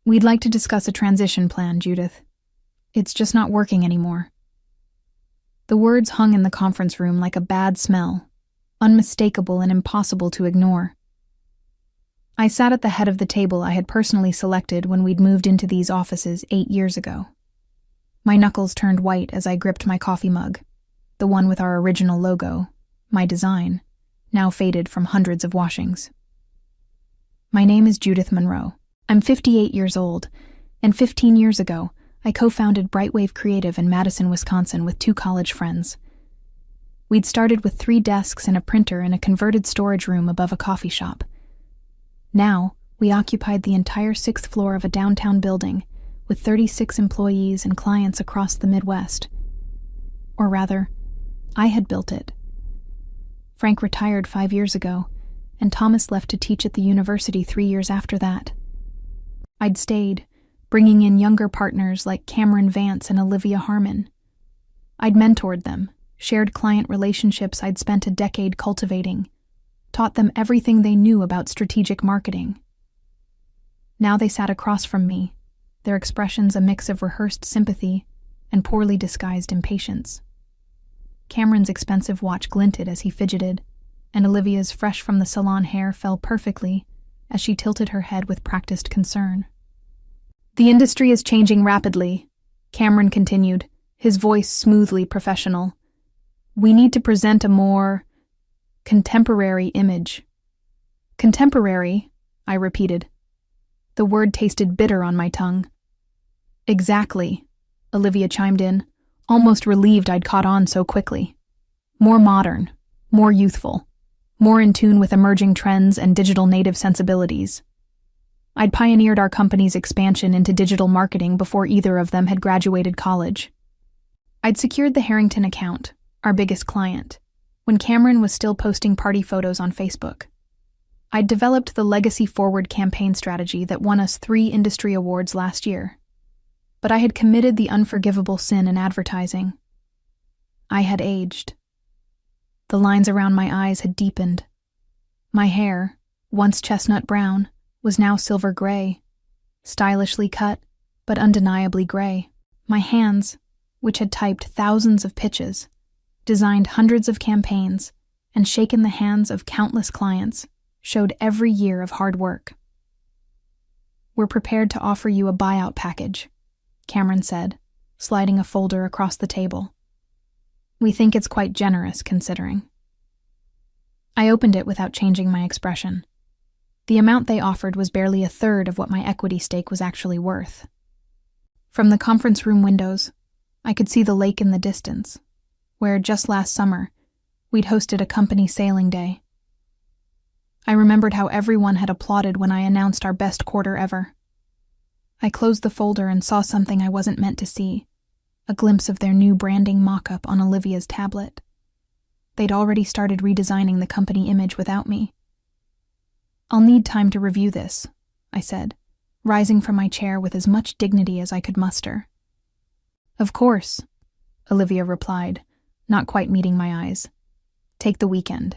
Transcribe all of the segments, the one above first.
We'd like to discuss a transition plan, Judith. It's just not working anymore. The words hung in the conference room like a bad smell, unmistakable and impossible to ignore. I sat at the head of the table I had personally selected when we'd moved into these offices 8 years ago. My knuckles turned white as I gripped my coffee mug, the one with our original logo, my design, now faded from hundreds of washings. My name is Judith Monroe. I'm 58 years old, and 15 years ago, I co-founded Brightwave Creative in Madison, Wisconsin with 2 college friends. We'd started with 3 desks and a printer in a converted storage room above a coffee shop. Now, we occupied the entire 6th floor of a downtown building with 36 employees and clients across the Midwest. Or rather, I had built it. Frank retired 5 years ago, and Thomas left to teach at the university 3 years after that. I'd stayed, bringing in younger partners like Cameron Vance and Olivia Harmon. I'd mentored them, shared client relationships I'd spent a decade cultivating, taught them everything they knew about strategic marketing. Now they sat across from me, their expressions a mix of rehearsed sympathy and poorly disguised impatience. Cameron's expensive watch glinted as he fidgeted, and Olivia's fresh-from-the-salon hair fell perfectly as she tilted her head with practiced concern. The industry is changing rapidly, Cameron continued, his voice smoothly professional. We need to present a more contemporary image. Contemporary, I repeated. The word tasted bitter on my tongue. Exactly, Olivia chimed in, almost relieved I'd caught on so quickly. More modern, more youthful, more in tune with emerging trends and digital native sensibilities. I'd pioneered our company's expansion into digital marketing before either of them had graduated college. I'd secured the Harrington account, our biggest client, when Cameron was still posting party photos on Facebook. I'd developed the Legacy Forward campaign strategy that won us 3 industry awards last year. But I had committed the unforgivable sin in advertising. I had aged. The lines around my eyes had deepened. My hair, once chestnut brown, was now silver gray, stylishly cut, but undeniably gray. My hands, which had typed thousands of pitches, designed hundreds of campaigns, and shaken the hands of countless clients, showed every year of hard work. We're prepared to offer you a buyout package, Cameron said, sliding a folder across the table. We think it's quite generous, considering. I opened it without changing my expression. The amount they offered was barely a third of what my equity stake was actually worth. From the conference room windows, I could see the lake in the distance, where just last summer, we'd hosted a company sailing day. I remembered how everyone had applauded when I announced our best quarter ever. I closed the folder and saw something I wasn't meant to see, a glimpse of their new branding mock-up on Olivia's tablet. They'd already started redesigning the company image without me. I'll need time to review this, I said, rising from my chair with as much dignity as I could muster. Of course, Olivia replied, not quite meeting my eyes. Take the weekend.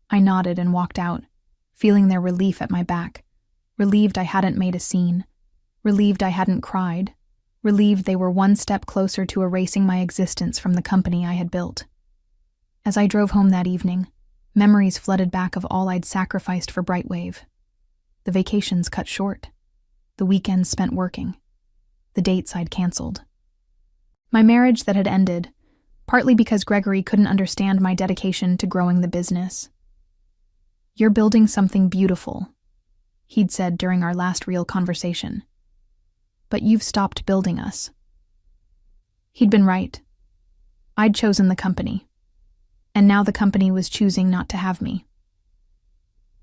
I nodded and walked out, feeling their relief at my back, relieved I hadn't made a scene, relieved I hadn't cried, relieved they were one step closer to erasing my existence from the company I had built. As I drove home that evening, memories flooded back of all I'd sacrificed for Brightwave. The vacations cut short, the weekends spent working, the dates I'd canceled. My marriage that had ended, partly because Gregory couldn't understand my dedication to growing the business. You're building something beautiful, he'd said during our last real conversation. But you've stopped building us. He'd been right. I'd chosen the company, and now the company was choosing not to have me.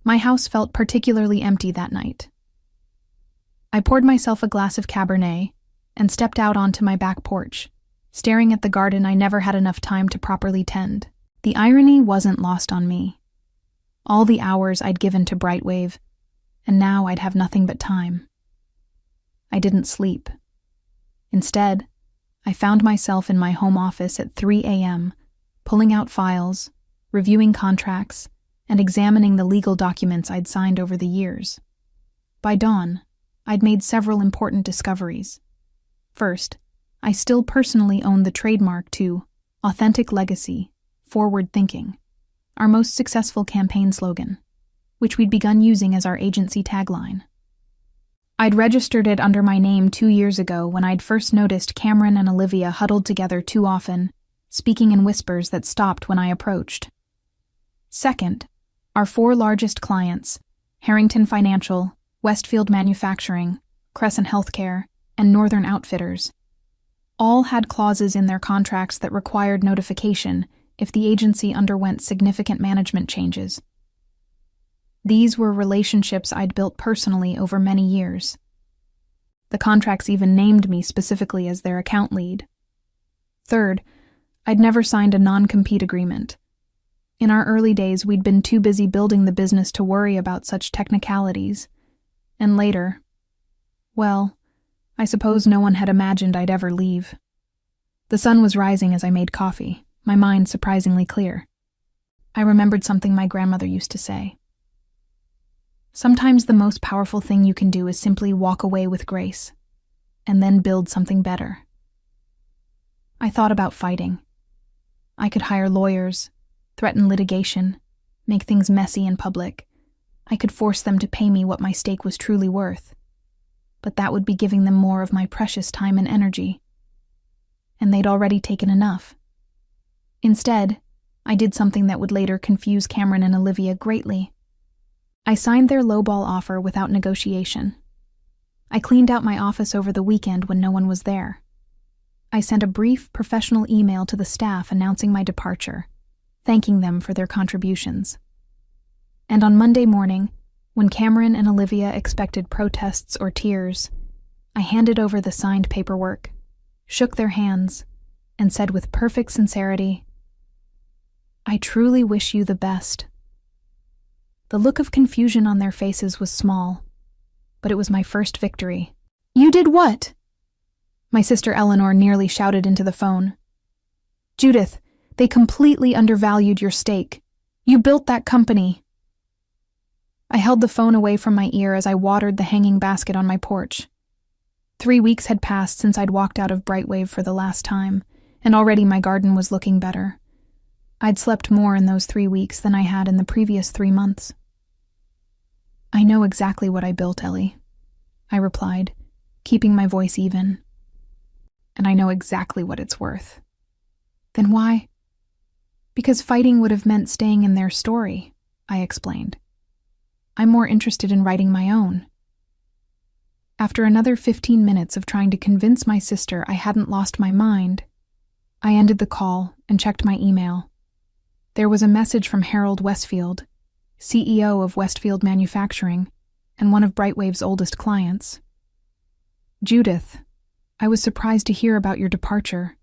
My house felt particularly empty that night. I poured myself a glass of Cabernet and stepped out onto my back porch, staring at the garden I never had enough time to properly tend. The irony wasn't lost on me. All the hours I'd given to Brightwave, and now I'd have nothing but time. I didn't sleep. Instead, I found myself in my home office at 3 a.m., pulling out files, reviewing contracts, and examining the legal documents I'd signed over the years. By dawn, I'd made several important discoveries. First, I still personally own the trademark to Authentic Legacy, Forward Thinking, our most successful campaign slogan, which we'd begun using as our agency tagline. I'd registered it under my name 2 years ago when I'd first noticed Cameron and Olivia huddled together too often, speaking in whispers that stopped when I approached. Second, our 4 largest clients, Harrington Financial, Westfield Manufacturing, Crescent Healthcare, and Northern Outfitters, all had clauses in their contracts that required notification if the agency underwent significant management changes. These were relationships I'd built personally over many years. The contracts even named me specifically as their account lead. Third, I'd never signed a non-compete agreement. In our early days, we'd been too busy building the business to worry about such technicalities. And later, well, I suppose no one had imagined I'd ever leave. The sun was rising as I made coffee, my mind surprisingly clear. I remembered something my grandmother used to say. Sometimes the most powerful thing you can do is simply walk away with grace, and then build something better. I thought about fighting. I could hire lawyers, threaten litigation, make things messy in public. I could force them to pay me what my stake was truly worth. But that would be giving them more of my precious time and energy. And they'd already taken enough. Instead, I did something that would later confuse Cameron and Olivia greatly. I signed their lowball offer without negotiation. I cleaned out my office over the weekend when no one was there. I sent a brief professional email to the staff announcing my departure, thanking them for their contributions. And on Monday morning, when Cameron and Olivia expected protests or tears, I handed over the signed paperwork, shook their hands, and said with perfect sincerity, "I truly wish you the best." The look of confusion on their faces was small, but it was my first victory. "You did what?" My sister Eleanor nearly shouted into the phone. "Judith, they completely undervalued your stake. You built that company." I held the phone away from my ear as I watered the hanging basket on my porch. 3 weeks had passed since I'd walked out of Brightwave for the last time, and already my garden was looking better. I'd slept more in those 3 weeks than I had in the previous 3 months. "I know exactly what I built, Ellie," I replied, keeping my voice even. "And I know exactly what it's worth." "Then why?" "Because fighting would have meant staying in their story," I explained. "I'm more interested in writing my own." After another 15 minutes of trying to convince my sister I hadn't lost my mind, I ended the call and checked my email. There was a message from Harold Westfield, CEO of Westfield Manufacturing and one of Brightwave's oldest clients. "Judith, I was surprised to hear about your departure.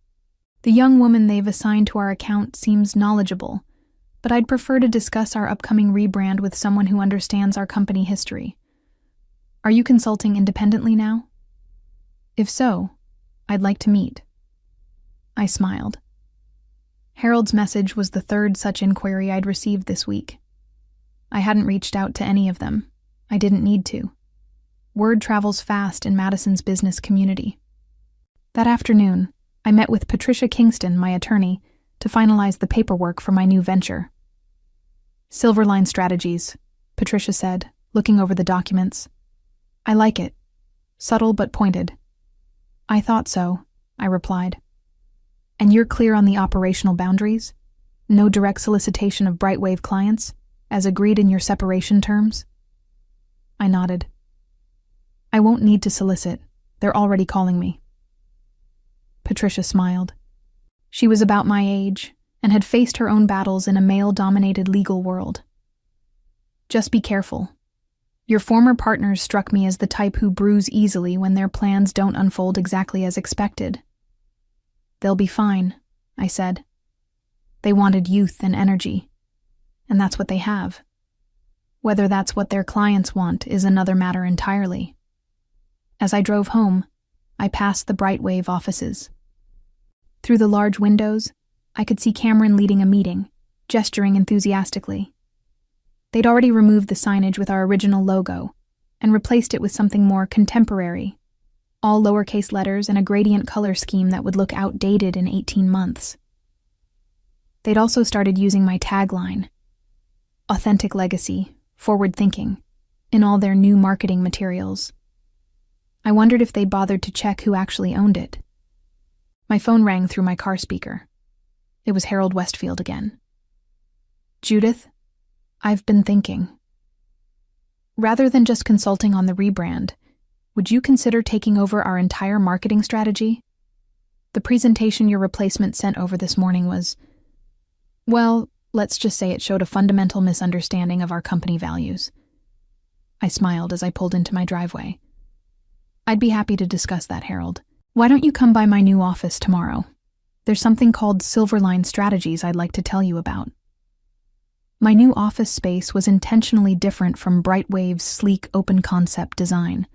The young woman they've assigned to our account seems knowledgeable, but I'd prefer to discuss our upcoming rebrand with someone who understands our company history. Are you consulting independently now? If so, I'd like to meet." I smiled. Harold's message was the 3rd such inquiry I'd received this week. I hadn't reached out to any of them. I didn't need to. Word travels fast in Madison's business community. That afternoon, I met with Patricia Kingston, my attorney, to finalize the paperwork for my new venture. "Silverline Strategies," Patricia said, looking over the documents. "I like it. Subtle but pointed." "I thought so," I replied. "And you're clear on the operational boundaries? No direct solicitation of Brightwave clients, as agreed in your separation terms?" I nodded. "I won't need to solicit. They're already calling me." Patricia smiled. She was about my age and had faced her own battles in a male-dominated legal world. "Just be careful. Your former partners struck me as the type who bruise easily when their plans don't unfold exactly as expected." "They'll be fine," I said. "They wanted youth and energy, and that's what they have. Whether that's what their clients want is another matter entirely." As I drove home, I passed the Brightwave offices. Through the large windows, I could see Cameron leading a meeting, gesturing enthusiastically. They'd already removed the signage with our original logo, and replaced it with something more contemporary, all lowercase letters and a gradient color scheme that would look outdated in 18 months. They'd also started using my tagline, authentic legacy, forward thinking, in all their new marketing materials. I wondered if they'd bothered to check who actually owned it. My phone rang through my car speaker. It was Harold Westfield again. "Judith, I've been thinking. Rather than just consulting on the rebrand, would you consider taking over our entire marketing strategy? The presentation your replacement sent over this morning was, well, let's just say it showed a fundamental misunderstanding of our company values." I smiled as I pulled into my driveway. "I'd be happy to discuss that, Harold. Why don't you come by my new office tomorrow? There's something called Silverline Strategies I'd like to tell you about." My new office space was intentionally different from Brightwave's sleek open-concept design.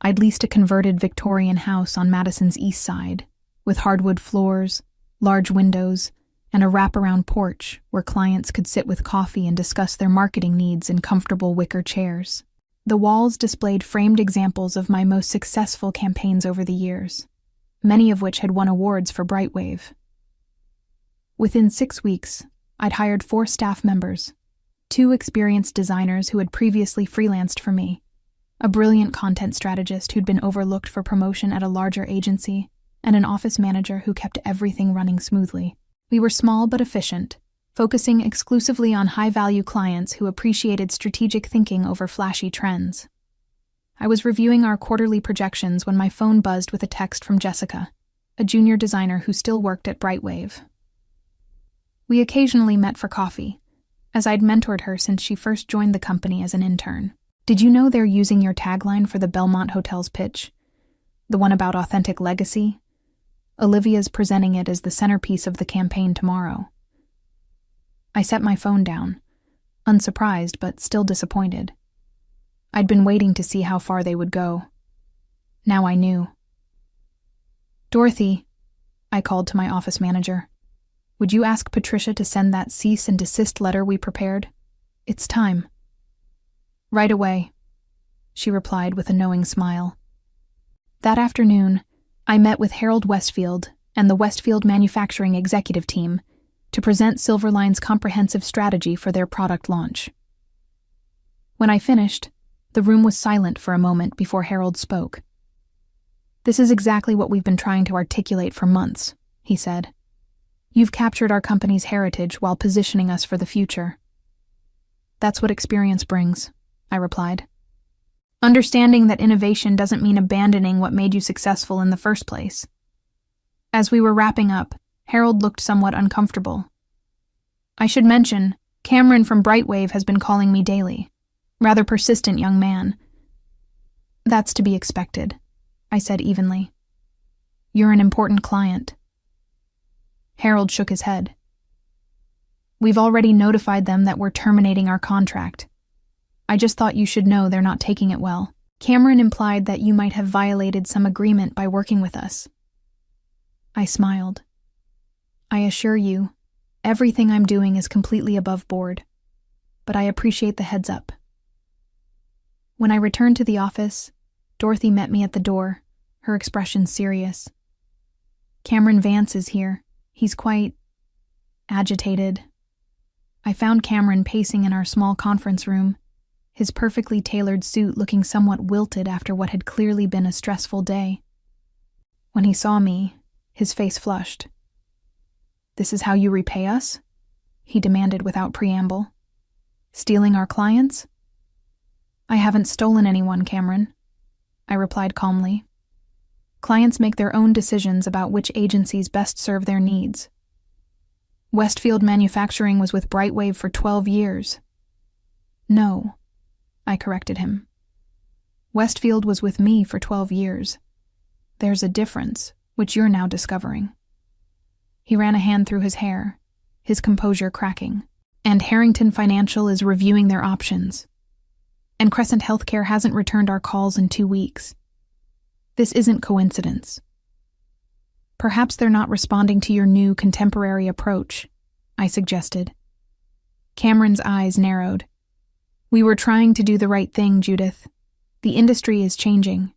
I'd leased a converted Victorian house on Madison's east side, with hardwood floors, large windows, and a wraparound porch where clients could sit with coffee and discuss their marketing needs in comfortable wicker chairs. The walls displayed framed examples of my most successful campaigns over the years, many of which had won awards for Brightwave. Within 6 weeks, I'd hired 4 staff members, 2 experienced designers who had previously freelanced for me, a brilliant content strategist who'd been overlooked for promotion at a larger agency, and an office manager who kept everything running smoothly. We were small but efficient, focusing exclusively on high-value clients who appreciated strategic thinking over flashy trends. I was reviewing our quarterly projections when my phone buzzed with a text from Jessica, a junior designer who still worked at Brightwave. We occasionally met for coffee, as I'd mentored her since she first joined the company as an intern. "Did you know they're using your tagline for the Belmont Hotel's pitch? The one about authentic legacy? Olivia's presenting it as the centerpiece of the campaign tomorrow." I set my phone down, unsurprised but still disappointed. I'd been waiting to see how far they would go. Now I knew. "Dorothy," I called to my office manager, "would you ask Patricia to send that cease and desist letter we prepared? It's time." "Right away," she replied with a knowing smile. That afternoon, I met with Harold Westfield and the Westfield Manufacturing Executive Team to present Silverline's comprehensive strategy for their product launch. When I finished, the room was silent for a moment before Harold spoke. "This is exactly what we've been trying to articulate for months," he said. "You've captured our company's heritage while positioning us for the future." "That's what experience brings," I replied. "Understanding that innovation doesn't mean abandoning what made you successful in the first place." As we were wrapping up, Harold looked somewhat uncomfortable. "I should mention, Cameron from Brightwave has been calling me daily. Rather persistent young man." "That's to be expected," I said evenly. "You're an important client." Harold shook his head. "We've already notified them that we're terminating our contract. I just thought you should know they're not taking it well. Cameron implied that you might have violated some agreement by working with us." I smiled. "I assure you, everything I'm doing is completely above board, but I appreciate the heads up." When I returned to the office, Dorothy met me at the door, her expression serious. "Cameron Vance is here. He's quite agitated." I found Cameron pacing in our small conference room, his perfectly tailored suit looking somewhat wilted after what had clearly been a stressful day. When he saw me, his face flushed. "This is how you repay us?" he demanded without preamble. "Stealing our clients?" "I haven't stolen anyone, Cameron," I replied calmly. "Clients make their own decisions about which agencies best serve their needs. Westfield Manufacturing was with Brightwave for 12 years. "No," I corrected him. "Westfield was with me for 12 years. There's a difference, which you're now discovering." He ran a hand through his hair, his composure cracking. "And Harrington Financial is reviewing their options. And Crescent Healthcare hasn't returned our calls in 2 weeks. This isn't coincidence. Perhaps they're not responding to your new contemporary approach," I suggested. Cameron's eyes narrowed. "We were trying to do the right thing, Judith. The industry is changing.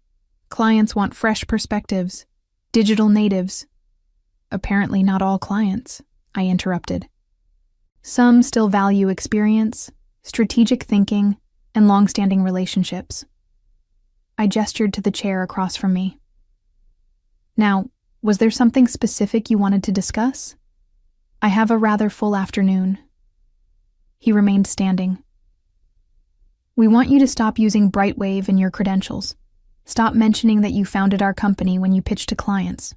Clients want fresh perspectives, digital natives. Apparently not all clients, I interrupted. Some still value experience, strategic thinking, and long-standing relationships. I gestured to the chair across from me. Now, was there something specific you wanted to discuss? I have a rather full afternoon. He remained standing. We want you to stop using Brightwave in your credentials. Stop mentioning that you founded our company when you pitch to clients.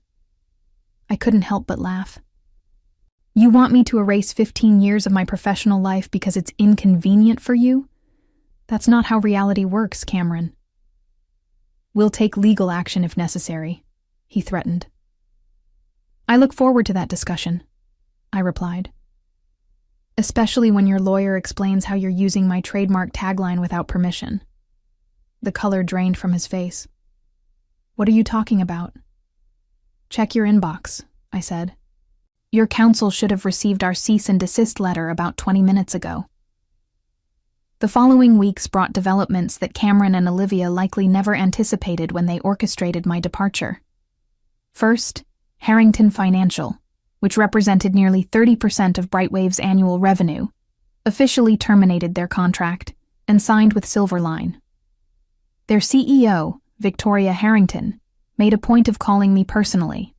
I couldn't help but laugh. You want me to erase 15 years of my professional life because it's inconvenient for you? That's not how reality works, Cameron. We'll take legal action if necessary, he threatened. I look forward to that discussion, I replied. Especially when your lawyer explains how you're using my trademark tagline without permission. The color drained from his face. What are you talking about? Check your inbox, I said. Your counsel should have received our cease and desist letter about 20 minutes ago. The following weeks brought developments that Cameron and Olivia likely never anticipated when they orchestrated my departure. First, Harrington Financial, which represented nearly 30% of Brightwave's annual revenue, officially terminated their contract and signed with Silverline. Their CEO, Victoria Harrington, made a point of calling me personally.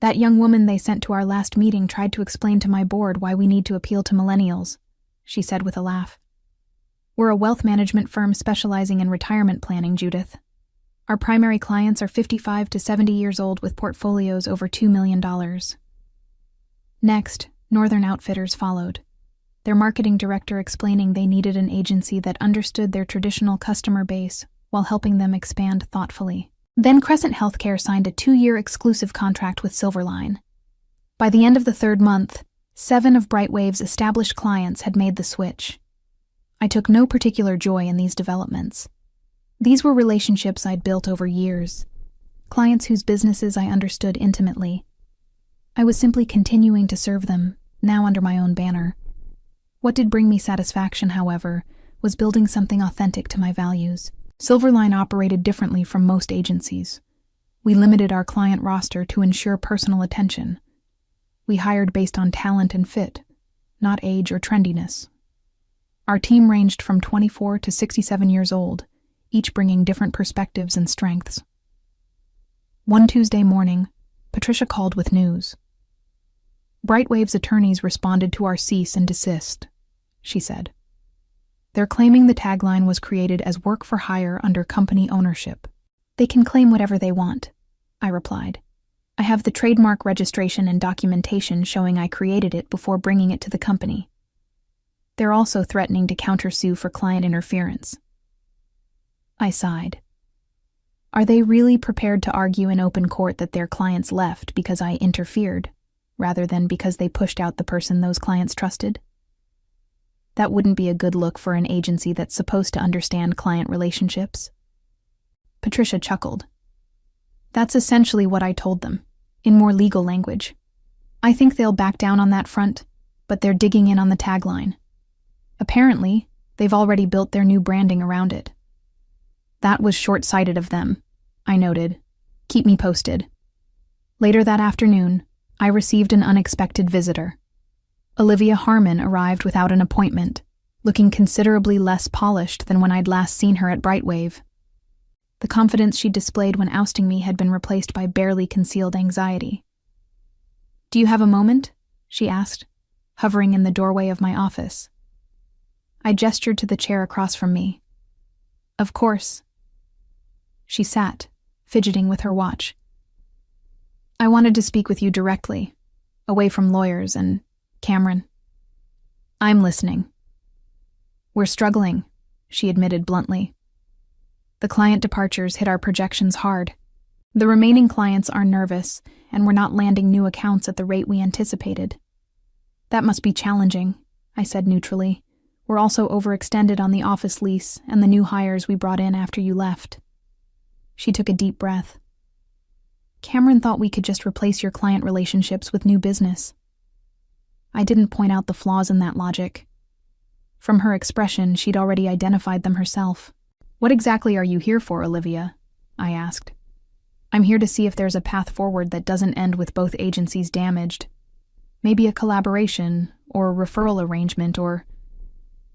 That young woman they sent to our last meeting tried to explain to my board why we need to appeal to millennials, she said with a laugh. We're a wealth management firm specializing in retirement planning, Judith. Our primary clients are 55 to 70 years old with portfolios over $2 million. Next, Northern Outfitters followed, their marketing director explaining they needed an agency that understood their traditional customer base while helping them expand thoughtfully. Then Crescent Healthcare signed a 2-year exclusive contract with Silverline. By the end of the 3rd month, 7 of Brightwave's established clients had made the switch. I took no particular joy in these developments. These were relationships I'd built over years, clients whose businesses I understood intimately. I was simply continuing to serve them, now under my own banner. What did bring me satisfaction, however, was building something authentic to my values. Silverline operated differently from most agencies. We limited our client roster to ensure personal attention. We hired based on talent and fit, not age or trendiness. Our team ranged from 24 to 67 years old, each bringing different perspectives and strengths. One Tuesday morning, Patricia called with news. Brightwave's attorneys responded to our cease and desist, she said. They're claiming the tagline was created as work for hire under company ownership. They can claim whatever they want, I replied. I have the trademark registration and documentation showing I created it before bringing it to the company. They're also threatening to countersue for client interference. I sighed. Are they really prepared to argue in open court that their clients left because I interfered, rather than because they pushed out the person those clients trusted? That wouldn't be a good look for an agency that's supposed to understand client relationships. Patricia chuckled. That's essentially what I told them, in more legal language. I think they'll back down on that front, but they're digging in on the tagline. Apparently, they've already built their new branding around it. That was short-sighted of them, I noted. Keep me posted. Later that afternoon, I received an unexpected visitor. Olivia Harmon arrived without an appointment, looking considerably less polished than when I'd last seen her at Brightwave. The confidence she displayed when ousting me had been replaced by barely concealed anxiety. Do you have a moment? She asked, hovering in the doorway of my office. I gestured to the chair across from me. Of course. She sat, fidgeting with her watch. I wanted to speak with you directly, away from lawyers and Cameron. I'm listening. We're struggling, she admitted bluntly. The client departures hit our projections hard. The remaining clients are nervous, and we're not landing new accounts at the rate we anticipated. That must be challenging, I said neutrally. We're also overextended on the office lease and the new hires we brought in after you left. She took a deep breath. Cameron thought we could just replace your client relationships with new business. I didn't point out the flaws in that logic. From her expression, she'd already identified them herself. What exactly are you here for, Olivia? I asked. I'm here to see if there's a path forward that doesn't end with both agencies damaged. Maybe a collaboration, or a referral arrangement, or...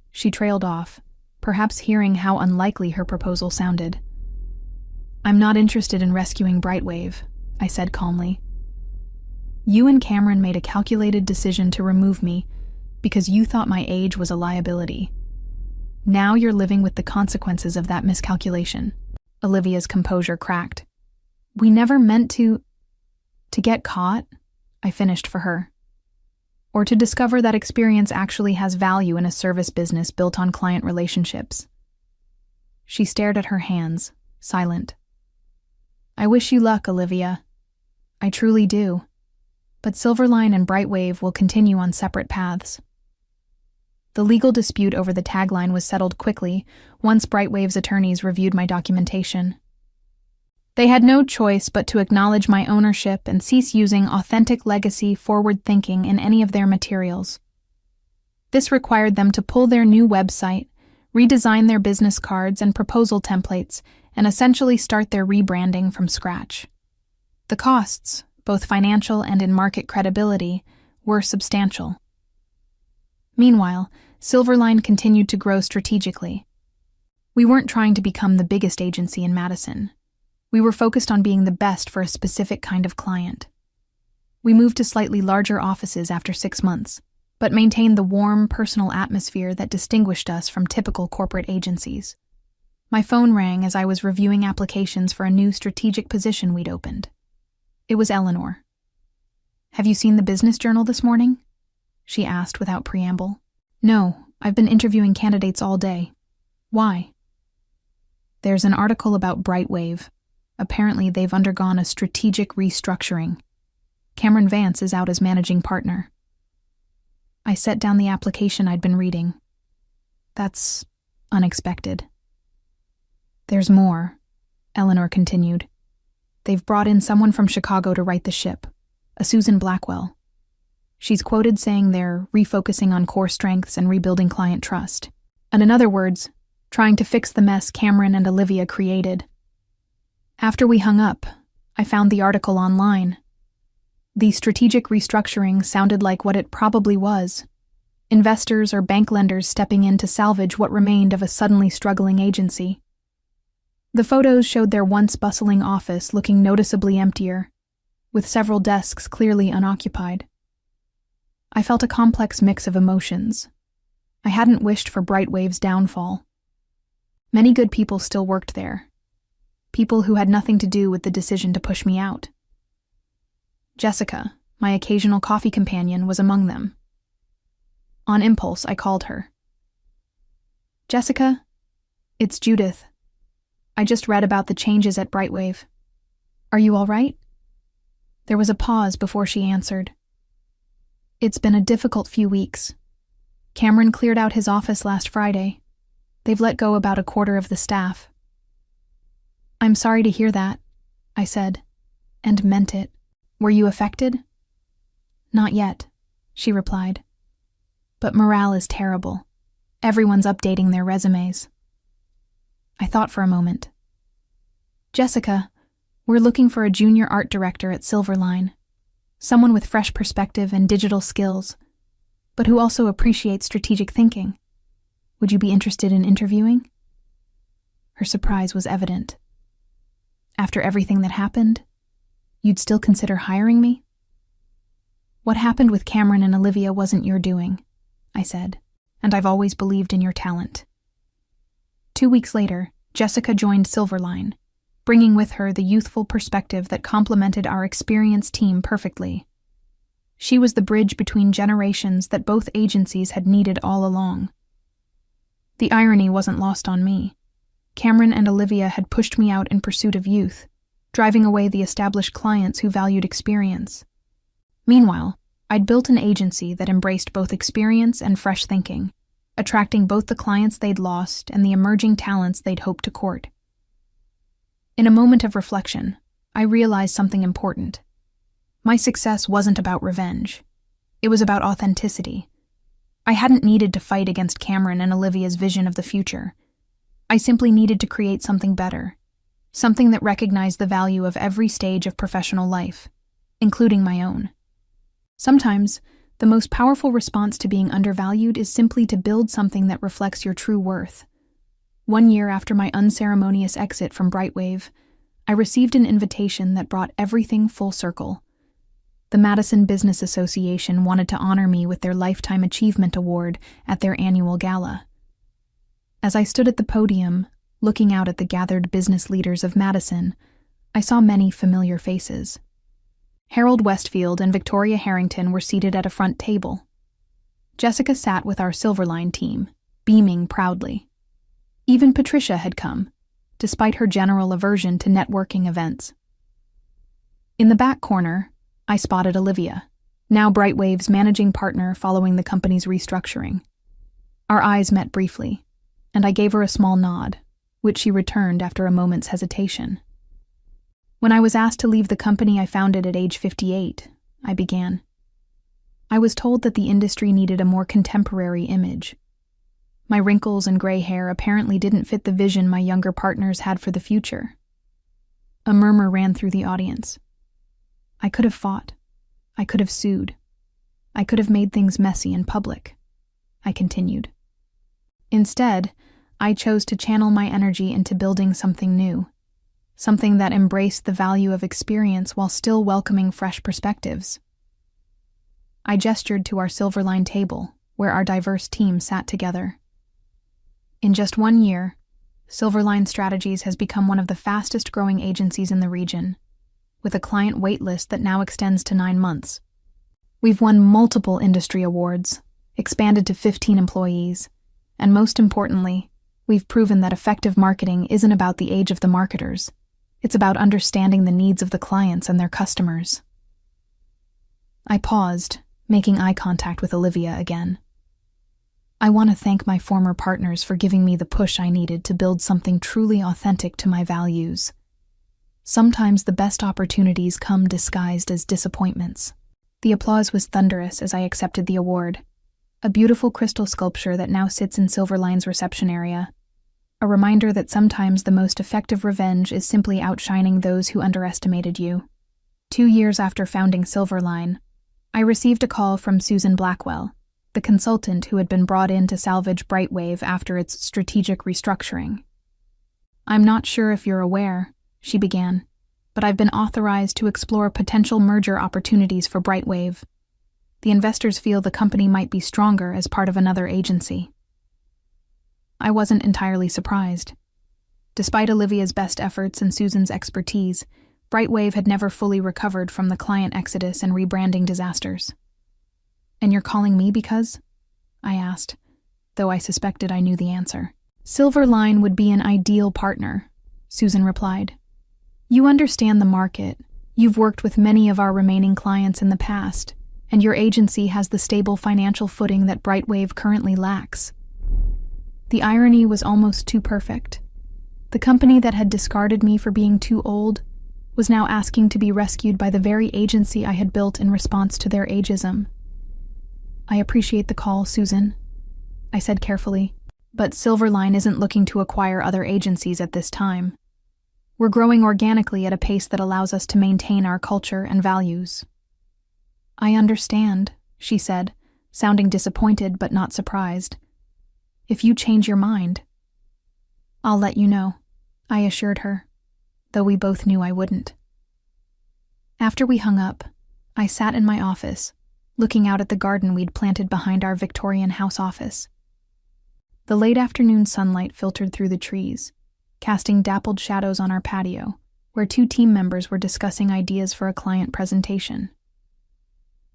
She trailed off, perhaps hearing how unlikely her proposal sounded. I'm not interested in rescuing Brightwave, I said calmly. You and Cameron made a calculated decision to remove me because you thought my age was a liability. Now you're living with the consequences of that miscalculation. Olivia's composure cracked. We never meant to get caught, I finished for her. Or to discover that experience actually has value in a service business built on client relationships. She stared at her hands, silent. I wish you luck, Olivia. I truly do. But Silverline and Brightwave will continue on separate paths. The legal dispute over the tagline was settled quickly once Brightwave's attorneys reviewed my documentation. They had no choice but to acknowledge my ownership and cease using authentic legacy forward thinking in any of their materials. This required them to pull their new website, redesign their business cards and proposal templates, and essentially start their rebranding from scratch. The costs, both financial and in market credibility, were substantial. Meanwhile, Silverline continued to grow strategically. We weren't trying to become the biggest agency in Madison. We were focused on being the best for a specific kind of client. We moved to slightly larger offices after 6 months, but maintained the warm, personal atmosphere that distinguished us from typical corporate agencies. My phone rang as I was reviewing applications for a new strategic position we'd opened. It was Eleanor. Have you seen the business journal this morning? She asked without preamble. No, I've been interviewing candidates all day. Why? There's an article about Brightwave. Apparently they've undergone a strategic restructuring. Cameron Vance is out as managing partner. I set down the application I'd been reading. That's unexpected. There's more, Eleanor continued. They've brought in someone from Chicago to right the ship, a Susan Blackwell. She's quoted saying they're refocusing on core strengths and rebuilding client trust. And in other words, trying to fix the mess Cameron and Olivia created. After we hung up, I found the article online. The strategic restructuring sounded like what it probably was. Investors or bank lenders stepping in to salvage what remained of a suddenly struggling agency. The photos showed their once bustling office looking noticeably emptier, with several desks clearly unoccupied. I felt a complex mix of emotions. I hadn't wished for Brightwave's downfall. Many good people still worked there. People who had nothing to do with the decision to push me out. Jessica, my occasional coffee companion, was among them. On impulse, I called her. Jessica, it's Judith. I just read about the changes at Brightwave. Are you all right? There was a pause before she answered. It's been a difficult few weeks. Cameron cleared out his office last Friday. They've let go about a quarter of the staff. I'm sorry to hear that, I said, and meant it. Were you affected? Not yet, she replied. But morale is terrible. Everyone's updating their resumes. I thought for a moment. Jessica, we're looking for a junior art director at Silverline. Someone with fresh perspective and digital skills, but who also appreciates strategic thinking. Would you be interested in interviewing? Her surprise was evident. After everything that happened, you'd still consider hiring me? What happened with Cameron and Olivia wasn't your doing, I said, and I've always believed in your talent. 2 weeks later, Jessica joined Silverline, bringing with her the youthful perspective that complemented our experienced team perfectly. She was the bridge between generations that both agencies had needed all along. The irony wasn't lost on me. Cameron and Olivia had pushed me out in pursuit of youth, driving away the established clients who valued experience. Meanwhile, I'd built an agency that embraced both experience and fresh thinking, attracting both the clients they'd lost and the emerging talents they'd hoped to court. In a moment of reflection, I realized something important. My success wasn't about revenge. It was about authenticity. I hadn't needed to fight against Cameron and Olivia's vision of the future. I simply needed to create something better, something that recognized the value of every stage of professional life, including my own. Sometimes, the most powerful response to being undervalued is simply to build something that reflects your true worth. 1 year after my unceremonious exit from Brightwave, I received an invitation that brought everything full circle. The Madison Business Association wanted to honor me with their Lifetime Achievement Award at their annual gala. As I stood at the podium, looking out at the gathered business leaders of Madison, I saw many familiar faces. Harold Westfield and Victoria Harrington were seated at a front table. Jessica sat with our Silverline team, beaming proudly. Even Patricia had come, despite her general aversion to networking events. In the back corner, I spotted Olivia, now Brightwave's managing partner following the company's restructuring. Our eyes met briefly, and I gave her a small nod, which she returned after a moment's hesitation. When I was asked to leave the company I founded at age 58, I began. I was told that the industry needed a more contemporary image. My wrinkles and gray hair apparently didn't fit the vision my younger partners had for the future. A murmur ran through the audience. I could have fought. I could have sued. I could have made things messy in public. I continued. Instead, I chose to channel my energy into building something new, something that embraced the value of experience while still welcoming fresh perspectives. I gestured to our Silverline table, where our diverse team sat together. In just 1 year, Silverline Strategies has become one of the fastest-growing agencies in the region, with a client waitlist that now extends to 9 months. We've won multiple industry awards, expanded to 15 employees, and most importantly, we've proven that effective marketing isn't about the age of the marketers. It's about understanding the needs of the clients and their customers. I paused, making eye contact with Olivia again. I want to thank my former partners for giving me the push I needed to build something truly authentic to my values. Sometimes the best opportunities come disguised as disappointments. The applause was thunderous as I accepted the award, a beautiful crystal sculpture that now sits in Silverline's reception area, a reminder that sometimes the most effective revenge is simply outshining those who underestimated you. 2 years after founding Silverline, I received a call from Susan Blackwell, the consultant who had been brought in to salvage Brightwave after its strategic restructuring. "I'm not sure if you're aware," she began, "but I've been authorized to explore potential merger opportunities for Brightwave. The investors feel the company might be stronger as part of another agency." I wasn't entirely surprised. Despite Olivia's best efforts and Susan's expertise, Brightwave had never fully recovered from the client exodus and rebranding disasters. "And you're calling me because?" I asked, though I suspected I knew the answer. "Silverline would be an ideal partner," Susan replied. "You understand the market, you've worked with many of our remaining clients in the past, and your agency has the stable financial footing that Brightwave currently lacks." The irony was almost too perfect. The company that had discarded me for being too old was now asking to be rescued by the very agency I had built in response to their ageism. "I appreciate the call, Susan," I said carefully, "but Silverline isn't looking to acquire other agencies at this time. We're growing organically at a pace that allows us to maintain our culture and values." "I understand," she said, sounding disappointed but not surprised. "If you change your mind." "I'll let you know," I assured her, though we both knew I wouldn't. After we hung up, I sat in my office, looking out at the garden we'd planted behind our Victorian house office. The late afternoon sunlight filtered through the trees, casting dappled shadows on our patio, where 2 team members were discussing ideas for a client presentation.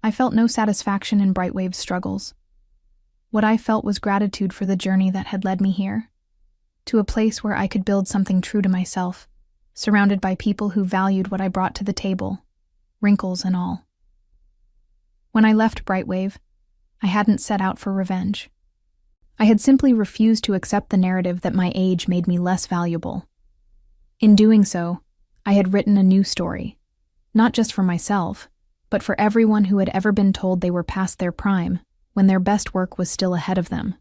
I felt no satisfaction in Brightwave's struggles. What I felt was gratitude for the journey that had led me here, to a place where I could build something true to myself, surrounded by people who valued what I brought to the table, wrinkles and all. When I left Brightwave, I hadn't set out for revenge. I had simply refused to accept the narrative that my age made me less valuable. In doing so, I had written a new story, not just for myself, but for everyone who had ever been told they were past their prime when their best work was still ahead of them.